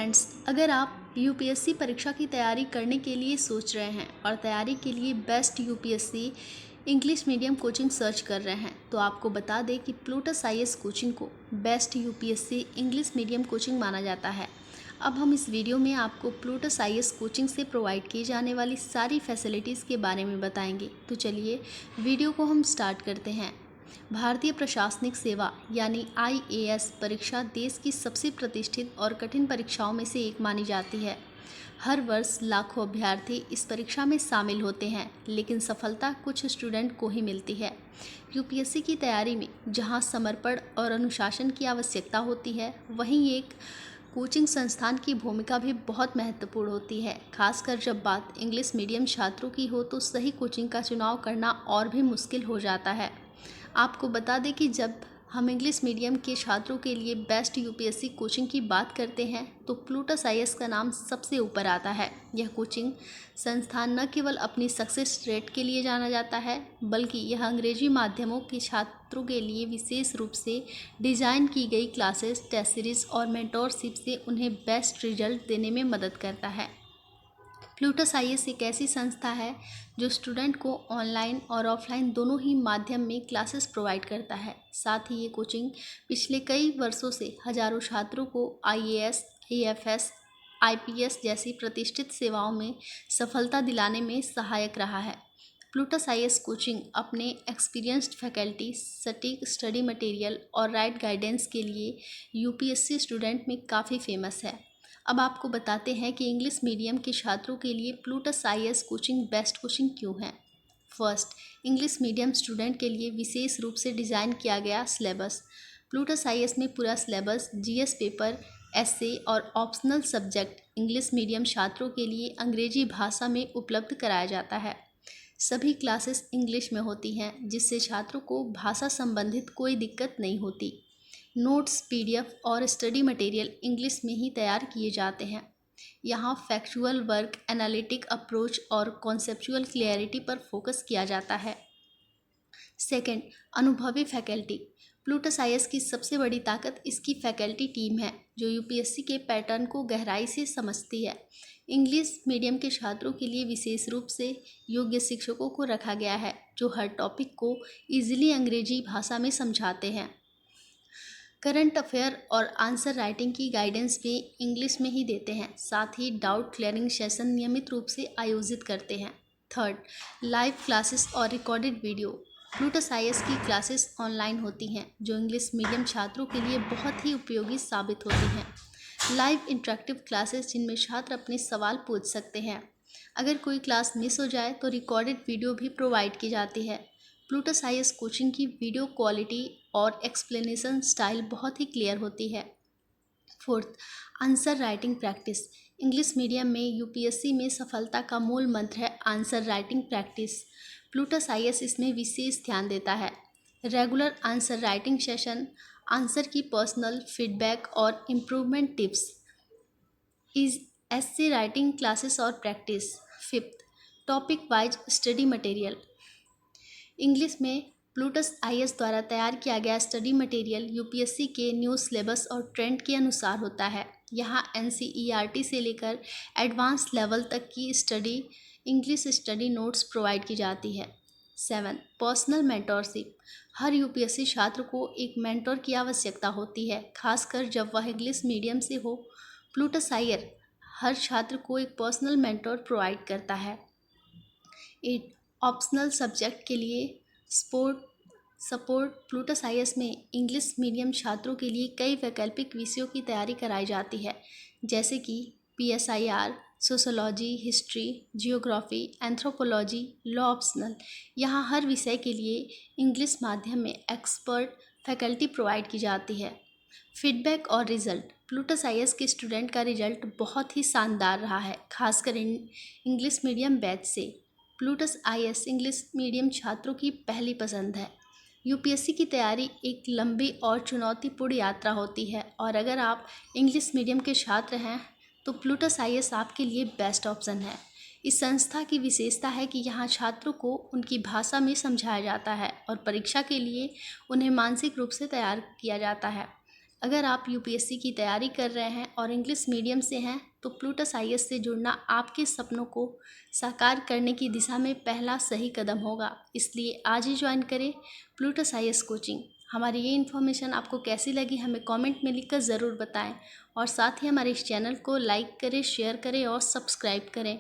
Friends, अगर आप UPSC परीक्षा की तैयारी करने के लिए सोच रहे हैं और तैयारी के लिए best UPSC English medium coaching search कर रहे हैं तो आपको बता दें कि प्लूटस आईएएस कोचिंग को best UPSC English medium coaching माना जाता है। अब हम इस वीडियो में आपको प्लूटस आईएएस कोचिंग से प्रोवाइड की जाने वाली सारी फैसिलिटीज़ के बारे में बताएंगे। तो चलिए वीडियो को हम स्टार्ट करते हैं। भारतीय प्रशासनिक सेवा यानी आईएएस परीक्षा देश की सबसे प्रतिष्ठित और कठिन परीक्षाओं में से एक मानी जाती है। हर वर्ष लाखों अभ्यर्थी इस परीक्षा में शामिल होते हैं, लेकिन सफलता कुछ स्टूडेंट को ही मिलती है। यूपीएससी की तैयारी में जहां समर्पण और अनुशासन की आवश्यकता होती है, वहीं एक कोचिंग संस्थान की भूमिका भी बहुत महत्वपूर्ण होती है। खासकर जब बात इंग्लिश मीडियम छात्रों की हो तो सही कोचिंग का चुनाव करना और भी मुश्किल हो जाता है। आपको बता दें कि जब हम इंग्लिश मीडियम के छात्रों के लिए बेस्ट यूपीएससी कोचिंग की बात करते हैं तो प्लूटस आईएएस का नाम सबसे ऊपर आता है। यह कोचिंग संस्थान न केवल अपनी सक्सेस रेट के लिए जाना जाता है, बल्कि यह अंग्रेजी माध्यमों के छात्रों के लिए विशेष रूप से डिज़ाइन की गई क्लासेस, टेस्ट सीरीज और मेंटोरशिप से उन्हें बेस्ट रिजल्ट देने में मदद करता है। प्लूटस आईएएस एक ऐसी संस्था है जो स्टूडेंट को ऑनलाइन और ऑफलाइन दोनों ही माध्यम में क्लासेस प्रोवाइड करता है। साथ ही ये कोचिंग पिछले कई वर्षों से हजारों छात्रों को आईएएस, आईएफएस, आईपीएस जैसी प्रतिष्ठित सेवाओं में सफलता दिलाने में सहायक रहा है। प्लूटस आईएएस कोचिंग अपने एक्सपीरियंस्ड फैकल्टी, सटीक स्टडी मटेरियल और राइट गाइडेंस के लिए यूपीएससी स्टूडेंट में काफ़ी फेमस है। अब आपको बताते हैं कि इंग्लिश मीडियम के छात्रों के लिए Plutus IAS coaching best coaching क्यों है। फर्स्ट, इंग्लिश मीडियम स्टूडेंट के लिए विशेष रूप से डिज़ाइन किया गया सिलेबस। प्लूटस आईएएस में पूरा सिलेबस, जीएस पेपर, एसए और ऑप्शनल सब्जेक्ट इंग्लिश मीडियम छात्रों के लिए अंग्रेजी भाषा में उपलब्ध कराया जाता है। सभी क्लासेस इंग्लिश में होती हैं, जिससे छात्रों को भाषा संबंधित कोई दिक्कत नहीं होती। नोट्स, पीडीएफ और स्टडी मटेरियल इंग्लिश में ही तैयार किए जाते हैं। यहाँ फैक्चुअल वर्क, एनालिटिक अप्रोच और कॉन्सेप्चुअल क्लियरिटी पर फोकस किया जाता है। सेकंड, अनुभवी फैकल्टी। प्लूटस आईएएस की सबसे बड़ी ताकत इसकी फैकल्टी टीम है, जो यूपीएससी के पैटर्न को गहराई से समझती है। इंग्लिश मीडियम के छात्रों के लिए विशेष रूप से योग्य शिक्षकों को रखा गया है, जो हर टॉपिक को ईजिली अंग्रेजी भाषा में समझाते हैं। करंट अफेयर और आंसर राइटिंग की गाइडेंस भी इंग्लिश में ही देते हैं। साथ ही डाउट क्लियरिंग सेशन नियमित रूप से आयोजित करते हैं। थर्ड, लाइव क्लासेस और रिकॉर्डेड वीडियो। प्लूटस आईएएस की क्लासेस ऑनलाइन होती हैं, जो इंग्लिश मीडियम छात्रों के लिए बहुत ही उपयोगी साबित होती हैं। लाइव इंटरेक्टिव क्लासेस जिनमें छात्र अपने सवाल पूछ सकते हैं। अगर कोई क्लास मिस हो जाए तो रिकॉर्डेड वीडियो भी प्रोवाइड की जाती है। प्लूटस आईएएस कोचिंग की वीडियो क्वालिटी और एक्सप्लेनेशन स्टाइल बहुत ही क्लियर होती है। Fourth, answer writing practice. English medium में यूपीएससी में सफलता का मूल मंत्र है answer writing practice. Plutus IAS इसमें विशेष ध्यान देता है। Regular answer writing session, answer की पर्सनल फीडबैक और improvement tips, is essay writing classes और practice. Fifth, topic wise study material. English में प्लूटस आईएएस द्वारा तैयार किया गया स्टडी मटेरियल यूपीएससी के न्यू सिलेबस और ट्रेंड के अनुसार होता है। यहाँ एनसीईआरटी से लेकर एडवांस लेवल तक की इंग्लिश स्टडी नोट्स प्रोवाइड की जाती है। 7, पर्सनल मेंटोरशिप। हर यूपीएससी छात्र को एक मेंटोर की आवश्यकता होती है, खासकर जब वह इंग्लिश मीडियम से हो। प्लूटस आईएएस हर छात्र को एक पर्सनल मेंटोर प्रोवाइड करता है। 8, ऑप्शनल सब्जेक्ट के लिए सपोर्ट। प्लूटस आईएएस में इंग्लिश मीडियम छात्रों के लिए कई वैकल्पिक विषयों की तैयारी कराई जाती है, जैसे कि PSIR, sociology, history, geography, anthropology, law optional. यहाँ हर विषय के लिए इंग्लिश माध्यम में एक्सपर्ट फैकल्टी प्रोवाइड की जाती है। फीडबैक और रिजल्ट। प्लूटस आईएएस के स्टूडेंट का रिजल्ट बहुत ही शानदार रहा है, खासकर इंग्लिश मीडियम बैच से। प्लूटस आईएएस इंग्लिश मीडियम छात्रों की पहली पसंद है। यूपीएससी की तैयारी एक लंबी और चुनौतीपूर्ण यात्रा होती है, और अगर आप इंग्लिश मीडियम के छात्र हैं तो प्लूटस आईएएस आपके लिए बेस्ट ऑप्शन है। इस संस्था की विशेषता है कि यहाँ छात्रों को उनकी भाषा में समझाया जाता है और परीक्षा के लिए उन्हें मानसिक रूप से तैयार किया जाता है। अगर आप यूपीएससी की तैयारी कर रहे हैं और इंग्लिश मीडियम से हैं तो प्लूटस आईएएस से जुड़ना आपके सपनों को साकार करने की दिशा में पहला सही कदम होगा। इसलिए आज ही ज्वाइन करें प्लूटस आईएएस कोचिंग। हमारी ये इन्फॉर्मेशन आपको कैसी लगी हमें कमेंट में लिखकर ज़रूर बताएं और साथ ही हमारे इस चैनल को लाइक करें, शेयर करें और सब्सक्राइब करें।